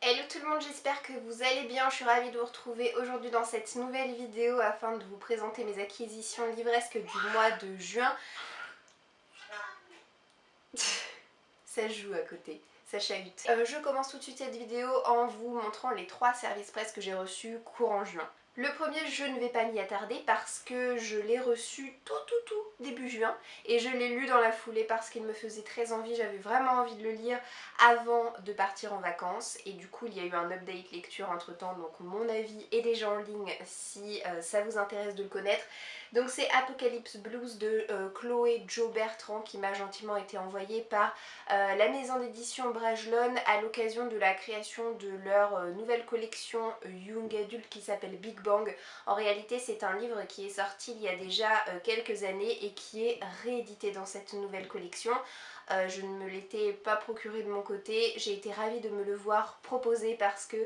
Hello tout le monde, j'espère que vous allez bien, je suis ravie de vous retrouver aujourd'hui dans cette nouvelle vidéo afin de vous présenter mes acquisitions livresques du mois de juin. Ça joue à côté, ça chahute. Je commence tout de suite cette vidéo en vous montrant les 3 services presse que j'ai reçus courant juin. Le premier, je ne vais pas m'y attarder parce que je l'ai reçu tout début juin et je l'ai lu dans la foulée parce qu'il me faisait très envie, j'avais vraiment envie de le lire avant de partir en vacances et du coup il y a eu un update lecture entre temps, donc mon avis est déjà en ligne si ça vous intéresse de le connaître. Donc c'est Apocalypse Blues de Chloé Jo Bertrand qui m'a gentiment été envoyé par la maison d'édition Brajlon à l'occasion de la création de leur nouvelle collection Young Adult qui s'appelle Big Bang. En réalité c'est un livre qui est sorti il y a déjà quelques années et qui est réédité dans cette nouvelle collection. Je ne me l'étais pas procuré de mon côté, j'ai été ravie de me le voir proposer parce que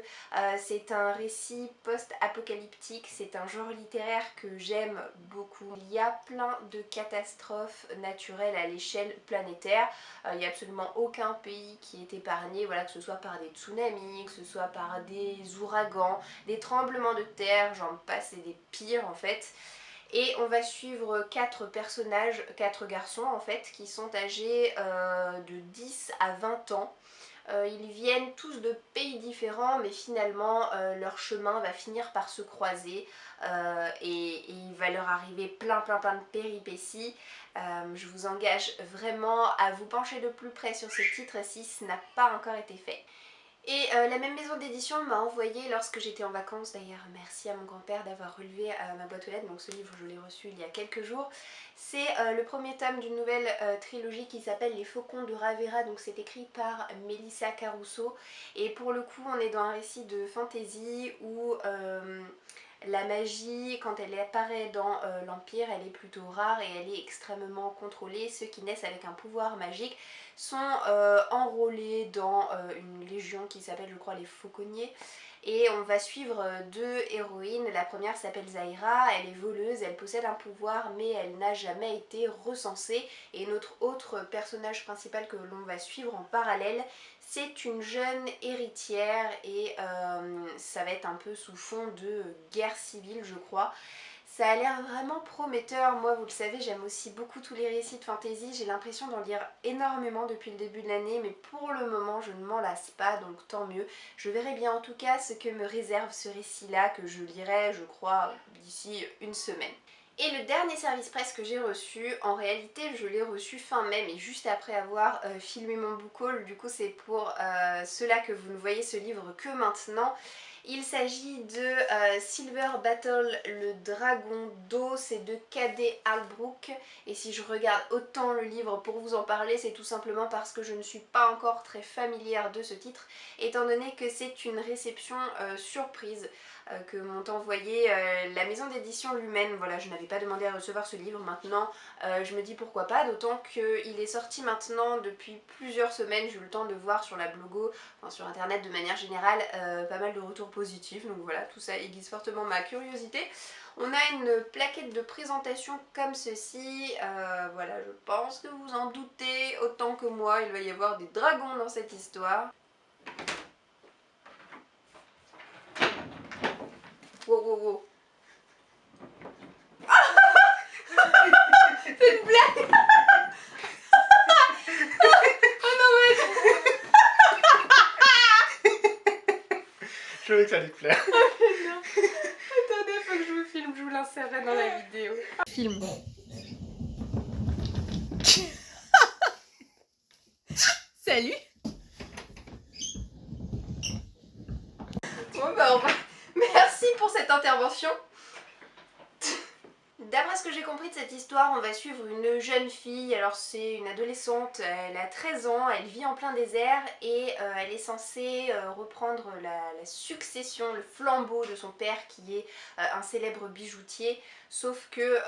c'est un récit post-apocalyptique, c'est un genre littéraire que j'aime beaucoup. Il y a plein de catastrophes naturelles à l'échelle planétaire, il n'y a absolument aucun pays qui est épargné, voilà, que ce soit par des tsunamis, que ce soit par des ouragans, des tremblements de terre, j'en passe, et des pires en fait. Et on va suivre 4 personnages, 4 garçons en fait, qui sont âgés de 10 à 20 ans. Ils viennent tous de pays différents, mais finalement leur chemin va finir par se croiser et il va leur arriver plein de péripéties. Je vous engage vraiment à vous pencher de plus près sur ce titre si ce n'a pas encore été fait. Et la même maison d'édition m'a envoyé lorsque j'étais en vacances, d'ailleurs merci à mon grand-père d'avoir relevé ma boîte aux lettres, donc ce livre je l'ai reçu il y a quelques jours. C'est le premier tome d'une nouvelle trilogie qui s'appelle Les Faucons de Ravera, donc c'est écrit par Melissa Caruso. Et pour le coup on est dans un récit de fantasy où la magie, quand elle apparaît dans l'Empire, elle est plutôt rare et elle est extrêmement contrôlée. Ceux qui naissent avec un pouvoir magique sont enrôlés dans une légion qui s'appelle, je crois, les Fauconniers. Et on va suivre 2 héroïnes. La première s'appelle Zaira, elle est voleuse, elle possède un pouvoir mais elle n'a jamais été recensée. Et notre autre personnage principal que l'on va suivre en parallèle, c'est une jeune héritière et ça va être un peu sous fond de guerre civile je crois. Ça a l'air vraiment prometteur, moi vous le savez j'aime aussi beaucoup tous les récits de fantasy, j'ai l'impression d'en lire énormément depuis le début de l'année mais pour le moment je ne m'en lasse pas donc tant mieux. Je verrai bien en tout cas ce que me réserve ce récit là que je lirai je crois d'ici une semaine. Et le dernier service presse que j'ai reçu, en réalité je l'ai reçu fin mai mais juste après avoir filmé mon book haul, du coup c'est pour cela que vous ne voyez ce livre que maintenant. Il s'agit de Silver Battle, le dragon d'eau, c'est de K.D. Albrook et si je regarde autant le livre pour vous en parler c'est tout simplement parce que je ne suis pas encore très familière de ce titre étant donné que c'est une réception surprise que m'ont envoyé la maison d'édition Lumen. Voilà, je n'avais pas demandé à recevoir ce livre, maintenant je me dis pourquoi pas, d'autant qu'il est sorti maintenant depuis plusieurs semaines, j'ai eu le temps de voir sur la blogo, enfin sur internet de manière générale, pas mal de retours positifs, donc voilà, tout ça aiguise fortement ma curiosité. On a une plaquette de présentation comme ceci, voilà, je pense que vous en doutez autant que moi, il va y avoir des dragons dans cette histoire. Wow, wow, wow. C'est une blague. Oh non mais... Je savais que ça allait te plaire. Oh mais non. Attendez, faut que je vous filme, je vous l'insérerai dans la vidéo. Film. Salut. Bon bah on va... Merci pour cette intervention. D'après ce que j'ai compris de cette histoire, on va suivre une jeune fille, alors c'est une adolescente, elle a 13 ans, elle vit en plein désert et elle est censée reprendre la succession, le flambeau de son père qui est un célèbre bijoutier, sauf que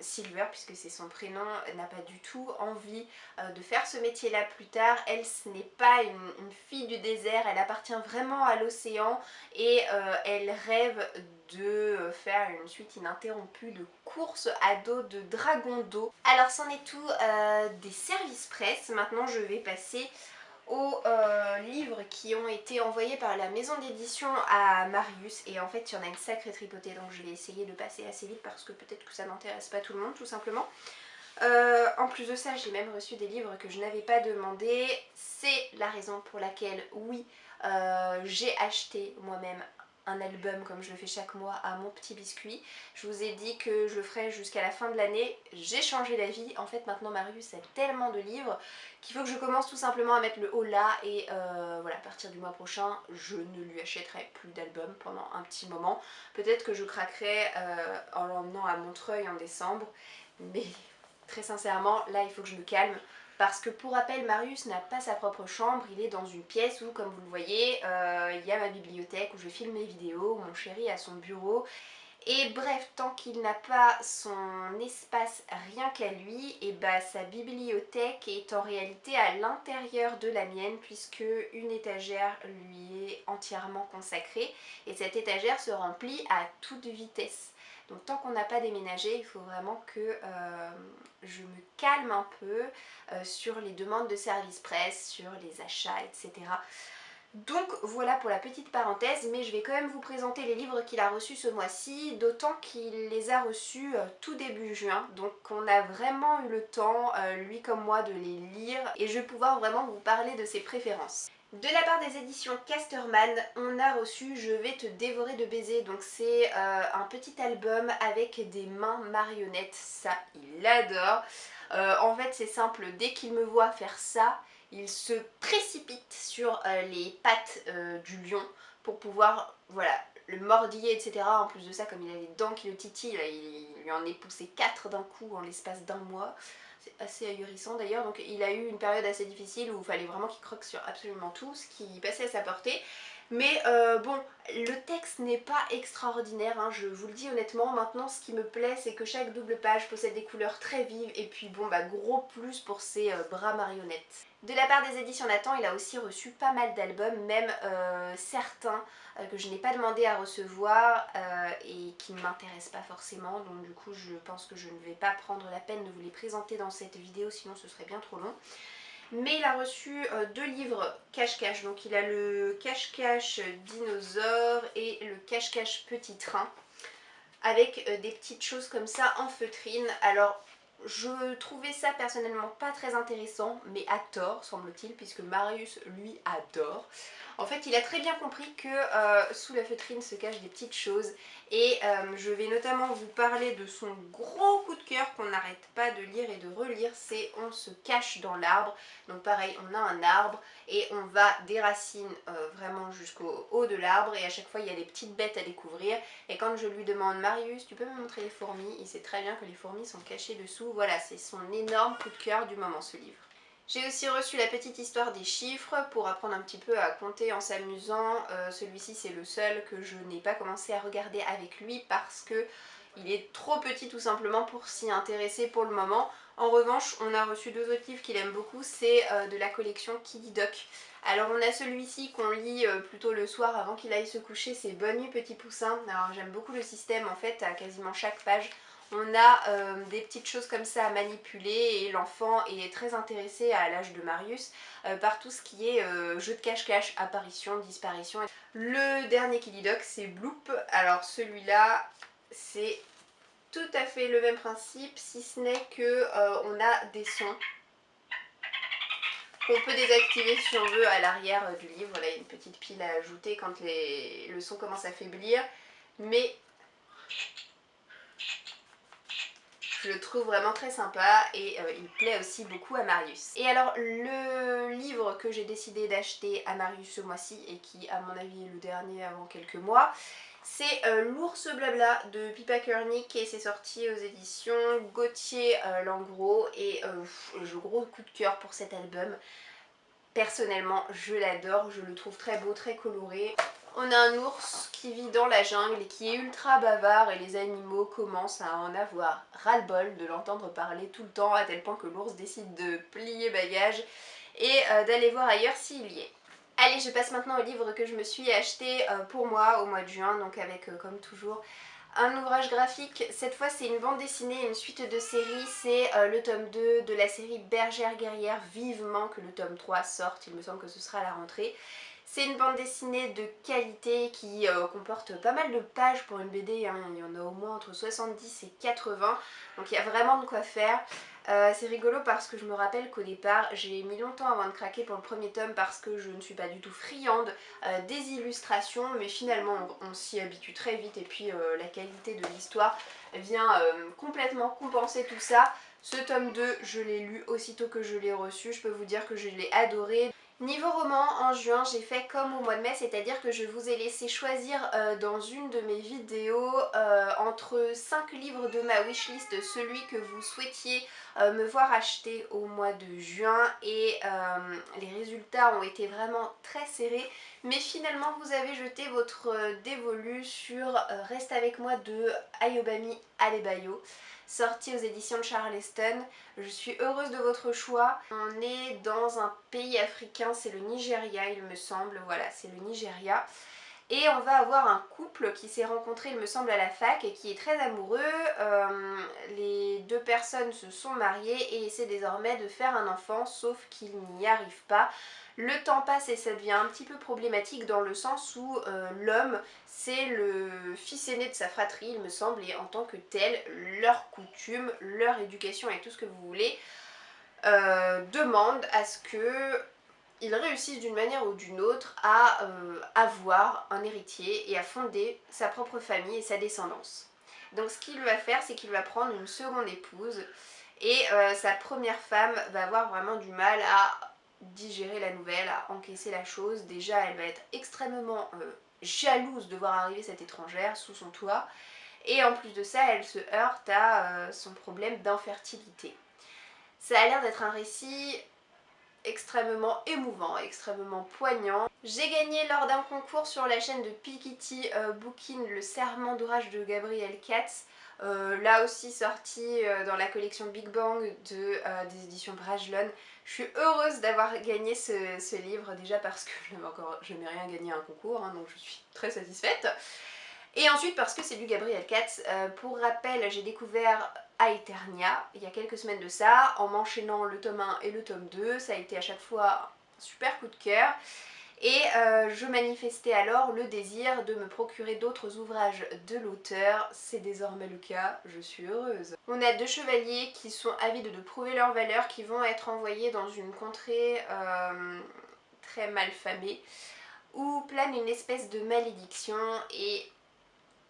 Silver, puisque c'est son prénom, n'a pas du tout envie de faire ce métier-là plus tard. Elle, ce n'est pas une fille du désert, elle appartient vraiment à l'océan et elle rêve de faire une suite ininterrompue de courses à dos de dragons d'eau. Alors c'en est tout des services presse. Maintenant je vais passer aux livres qui ont été envoyés par la maison d'édition à Marius, et en fait il y en a une sacrée tripotée, donc je vais essayer de passer assez vite parce que peut-être que ça n'intéresse pas tout le monde tout simplement. En plus de ça, j'ai même reçu des livres que je n'avais pas demandé. C'est la raison pour laquelle, oui, j'ai acheté moi-même un album comme je le fais chaque mois à mon petit biscuit. Je vous ai dit que je le ferais jusqu'à la fin de l'année. J'ai changé d'avis. En fait, maintenant Marius a tellement de livres qu'il faut que je commence tout simplement à mettre le haut là. Et voilà, à partir du mois prochain, je ne lui achèterai plus d'albums pendant un petit moment. Peut-être que je craquerai en l'emmenant à Montreuil en décembre. Mais très sincèrement, là il faut que je me calme parce que pour rappel, Marius n'a pas sa propre chambre, il est dans une pièce où, comme vous le voyez, il y a ma bibliothèque où je filme mes vidéos, où mon chéri a son bureau. Et bref, tant qu'il n'a pas son espace rien qu'à lui, et bah sa bibliothèque est en réalité à l'intérieur de la mienne puisque une étagère lui est entièrement consacrée et cette étagère se remplit à toute vitesse. Donc tant qu'on n'a pas déménagé, il faut vraiment que je me calme un peu sur les demandes de service presse, sur les achats, etc. Donc voilà pour la petite parenthèse, mais je vais quand même vous présenter les livres qu'il a reçus ce mois-ci, d'autant qu'il les a reçus tout début juin, donc on a vraiment eu le temps, lui comme moi, de les lire et je vais pouvoir vraiment vous parler de ses préférences. De la part des éditions Casterman, on a reçu Je vais te dévorer de baisers, donc c'est un petit album avec des mains marionnettes, ça il adore. En fait c'est simple, dès qu'il me voit faire ça, il se précipite sur les pattes du lion pour pouvoir, voilà, le mordiller, etc. En plus de ça, comme il a les dents qui le titillent, là, il lui en est poussé 4 d'un coup en l'espace d'un mois. C'est assez ahurissant d'ailleurs, donc il a eu une période assez difficile où il fallait vraiment qu'il croque sur absolument tout ce qui passait à sa portée. Mais bon, le texte n'est pas extraordinaire, hein, je vous le dis honnêtement. Maintenant, ce qui me plaît, c'est que chaque double page possède des couleurs très vives et puis bon, bah gros plus pour ses bras marionnettes. De la part des éditions Nathan, il a aussi reçu pas mal d'albums, même certains que je n'ai pas demandé à recevoir et qui ne m'intéressent pas forcément. Donc du coup, je pense que je ne vais pas prendre la peine de vous les présenter dans cette vidéo, sinon ce serait bien trop long. Mais il a reçu 2 livres cache-cache, donc il a le cache-cache dinosaure et le cache-cache petit train, avec des petites choses comme ça en feutrine. Alors je trouvais ça personnellement pas très intéressant, mais à tort semble-t-il, puisque Marius lui adore. En fait il a très bien compris que sous la feutrine se cachent des petites choses et je vais notamment vous parler de son gros coup de cœur qu'on n'arrête pas de lire et de relire, c'est On se cache dans l'arbre. Donc pareil, on a un arbre et on va des racines vraiment jusqu'au haut de l'arbre et à chaque fois il y a des petites bêtes à découvrir. Et quand je lui demande Marius, tu peux me montrer les fourmis, il sait très bien que les fourmis sont cachées dessous. Voilà, c'est son énorme coup de cœur du moment ce livre. J'ai aussi reçu la petite histoire des chiffres pour apprendre un petit peu à compter en s'amusant. Celui-ci c'est le seul que je n'ai pas commencé à regarder avec lui parce que il est trop petit tout simplement pour s'y intéresser pour le moment. En revanche, on a reçu 2 autres livres qu'il aime beaucoup, c'est de la collection Kiddy Duck. Alors on a celui-ci qu'on lit plutôt le soir avant qu'il aille se coucher, c'est Bonne nuit petit poussin. Alors j'aime beaucoup le système, en fait à quasiment chaque page on a des petites choses comme ça à manipuler et l'enfant est très intéressé à l'âge de Marius par tout ce qui est jeu de cache-cache, apparition, disparition. Le dernier Kiddy Duck c'est Bloop. Alors celui-là c'est tout à fait le même principe, si ce n'est que on a des sons qu'on peut désactiver si on veut à l'arrière du livre. Là il y a une petite pile à ajouter quand le son commence à faiblir, mais je le trouve vraiment très sympa et il plaît aussi beaucoup à Marius. Et alors le livre que j'ai décidé d'acheter à Marius ce mois-ci et qui à mon avis est le dernier avant quelques mois, c'est L'ours blabla de Pippa Kernick et c'est sorti aux éditions Gauthier Langros et j'ai gros coup de cœur pour cet album. Personnellement je l'adore, je le trouve très beau, très coloré. On a un ours qui vit dans la jungle et qui est ultra bavard et les animaux commencent à en avoir ras-le-bol de l'entendre parler tout le temps à tel point que l'ours décide de plier bagage et d'aller voir ailleurs s'il y est. Allez, je passe maintenant au livre que je me suis acheté pour moi au mois de juin, donc avec comme toujours un ouvrage graphique, cette fois c'est une bande dessinée, une suite de séries, c'est le tome 2 de la série Bergère guerrière, vivement que le tome 3 sorte, il me semble que ce sera à la rentrée. C'est une bande dessinée de qualité qui comporte pas mal de pages pour une BD, hein. Il y en a au moins entre 70 et 80, donc il y a vraiment de quoi faire. C'est rigolo parce que je me rappelle qu'au départ j'ai mis longtemps avant de craquer pour le premier tome parce que je ne suis pas du tout friande des illustrations, mais finalement on s'y habitue très vite et puis la qualité de l'histoire vient complètement compenser tout ça. Ce tome 2 je l'ai lu aussitôt que je l'ai reçu, je peux vous dire que je l'ai adoré. Niveau roman, en juin, j'ai fait comme au mois de mai, c'est-à-dire que je vous ai laissé choisir dans une de mes vidéos entre 5 livres de ma wishlist, celui que vous souhaitiez me voir acheter au mois de juin, et les résultats ont été vraiment très serrés, mais finalement vous avez jeté votre dévolu sur Reste avec moi de Ayobami Adebayo, sorti aux éditions de Charleston. Je suis heureuse de votre choix. On est dans un pays africain, c'est le Nigeria il me semble, voilà c'est le Nigeria. Et on va avoir un couple qui s'est rencontré il me semble à la fac et qui est très amoureux. Les deux personnes se sont mariées et essaient désormais de faire un enfant, sauf qu'ils n'y arrivent pas. Le temps passe et ça devient un petit peu problématique dans le sens où l'homme c'est le fils aîné de sa fratrie il me semble, et en tant que tel, leurs coutumes, leur éducation et tout ce que vous voulez demandent à ce que ils réussissent d'une manière ou d'une autre à avoir un héritier et à fonder sa propre famille et sa descendance. Donc ce qu'il va faire, c'est qu'il va prendre une seconde épouse, et sa première femme va avoir vraiment du mal à digérer la nouvelle, à encaisser la chose. Déjà elle va être extrêmement jalouse de voir arriver cette étrangère sous son toit, et en plus de ça elle se heurte à son problème d'infertilité. Ça a l'air d'être un récit extrêmement émouvant, extrêmement poignant. J'ai gagné lors d'un concours sur la chaîne de Piketty Bookin le Serment d'orage de Gabriel Katz, là aussi sorti dans la collection Big Bang des éditions Brajlon. Je suis heureuse d'avoir gagné ce livre, déjà parce que je n'ai rien gagné à un concours, hein, donc je suis très satisfaite. Et ensuite parce que c'est du Gabriel Katz. Pour rappel, j'ai découvert Aeternia il y a quelques semaines de ça, en m'enchaînant le tome 1 et le tome 2, ça a été à chaque fois un super coup de cœur. Et je manifestais alors le désir de me procurer d'autres ouvrages de l'auteur, c'est désormais le cas, je suis heureuse. On a deux chevaliers qui sont avides de prouver leur valeur, qui vont être envoyés dans une contrée très malfamée, où plane une espèce de malédiction, et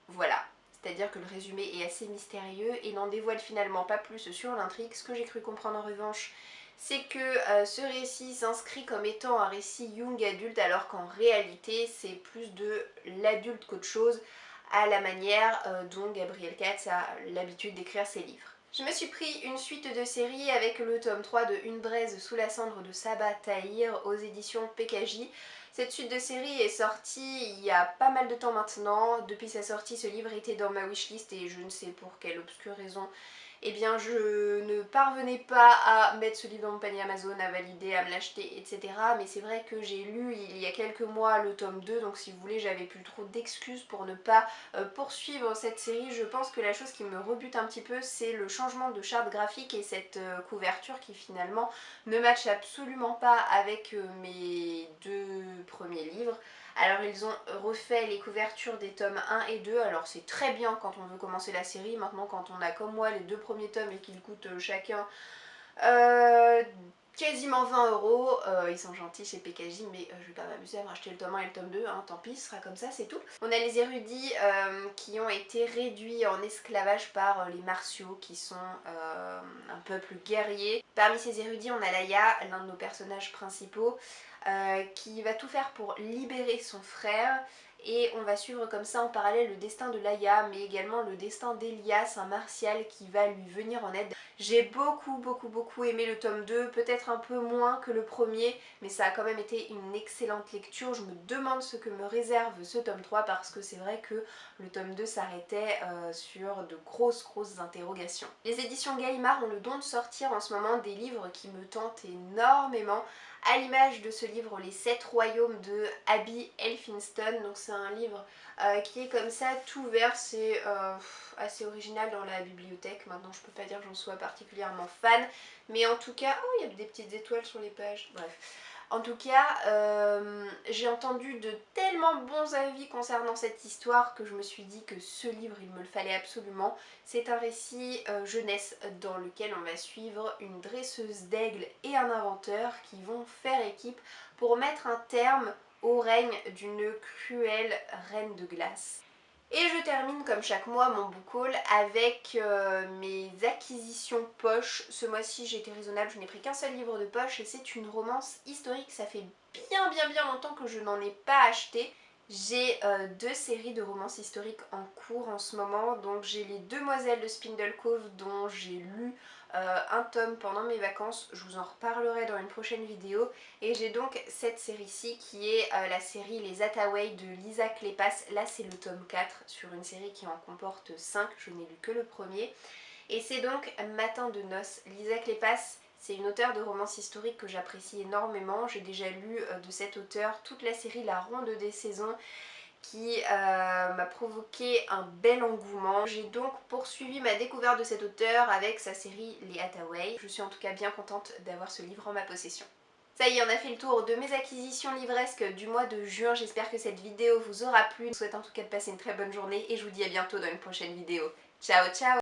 voilà, c'est-à-dire que le résumé est assez mystérieux et n'en dévoile finalement pas plus sur l'intrigue. Ce que j'ai cru comprendre en revanche, c'est que ce récit s'inscrit comme étant un récit young adulte, alors qu'en réalité c'est plus de l'adulte qu'autre chose, à la manière dont Gabriel Katz a l'habitude d'écrire ses livres. Je me suis pris une suite de séries avec le tome 3 de Une braise sous la cendre de Saba Tahir aux éditions PKJ. Cette suite de séries est sortie il y a pas mal de temps maintenant. Depuis sa sortie, ce livre était dans ma wishlist et je ne sais pour quelle obscure raison, eh bien je ne parvenais pas à mettre ce livre dans mon panier Amazon, à valider, à me l'acheter, etc. Mais c'est vrai que j'ai lu il y a quelques mois le tome 2, donc si vous voulez j'avais plus trop d'excuses pour ne pas poursuivre cette série. Je pense que la chose qui me rebute un petit peu, c'est le changement de charte graphique et cette couverture qui finalement ne matche absolument pas avec mes deux premiers livres. Alors ils ont refait les couvertures des tomes 1 et 2, alors c'est très bien quand on veut commencer la série. Maintenant quand on a comme moi les deux premiers tomes et qu'ils coûtent chacun quasiment 20 €, ils sont gentils chez PKJ, mais je vais pas m'amuser à me racheter le tome 1 et le tome 2, hein, tant pis, ce sera comme ça, c'est tout. On a les érudits qui ont été réduits en esclavage par les martiaux, qui sont un peuple guerrier. Parmi ces érudits, on a Laïa, l'un de nos personnages principaux, qui va tout faire pour libérer son frère, et on va suivre comme ça en parallèle le destin de Laïa, mais également le destin d'Elias, un martial qui va lui venir en aide. J'ai beaucoup aimé le tome 2, peut-être un peu moins que le premier, mais ça a quand même été une excellente lecture. Je me demande ce que me réserve ce tome 3 parce que c'est vrai que le tome 2 s'arrêtait sur de grosses interrogations. Les éditions Gallimard ont le don de sortir en ce moment des livres qui me tentent énormément, à l'image de ce livre Les 7 royaumes de Abby Elphinstone. Donc c'est un livre qui est comme ça tout vert, c'est assez original dans la bibliothèque. Maintenant je peux pas dire que j'en sois particulièrement fan, mais en tout cas, oh, il y a des petites étoiles sur les pages, bref. En tout cas, j'ai entendu de tellement bons avis concernant cette histoire que je me suis dit que ce livre, il me le fallait absolument. C'est un récit jeunesse dans lequel on va suivre une dresseuse d'aigle et un inventeur qui vont faire équipe pour mettre un terme au règne d'une cruelle reine de glace. Et je termine comme chaque mois mon book haul avec mes acquisitions poche. Ce mois-ci j'ai été raisonnable, je n'ai pris qu'un seul livre de poche et c'est une romance historique. Ça fait bien longtemps que je n'en ai pas acheté. J'ai deux séries de romances historiques en cours en ce moment. Donc j'ai les Demoiselles de Spindle Cove dont j'ai lu un tome pendant mes vacances. Je vous en reparlerai dans une prochaine vidéo. Et j'ai donc cette série-ci qui est la série Les Hathaway de Lisa Kleypas. Là c'est le tome 4 sur une série qui en comporte 5. Je n'ai lu que le premier. Et c'est donc Matin de noces. Lisa Kleypas, c'est une auteure de romance historique que j'apprécie énormément. J'ai déjà lu de cette auteure toute la série La Ronde des Saisons qui m'a provoqué un bel engouement. J'ai donc poursuivi ma découverte de cet auteur avec sa série Les Hathaway. Je suis en tout cas bien contente d'avoir ce livre en ma possession. Ça y est, on a fait le tour de mes acquisitions livresques du mois de juin. J'espère que cette vidéo vous aura plu. Je vous souhaite en tout cas de passer une très bonne journée et je vous dis à bientôt dans une prochaine vidéo. Ciao ciao!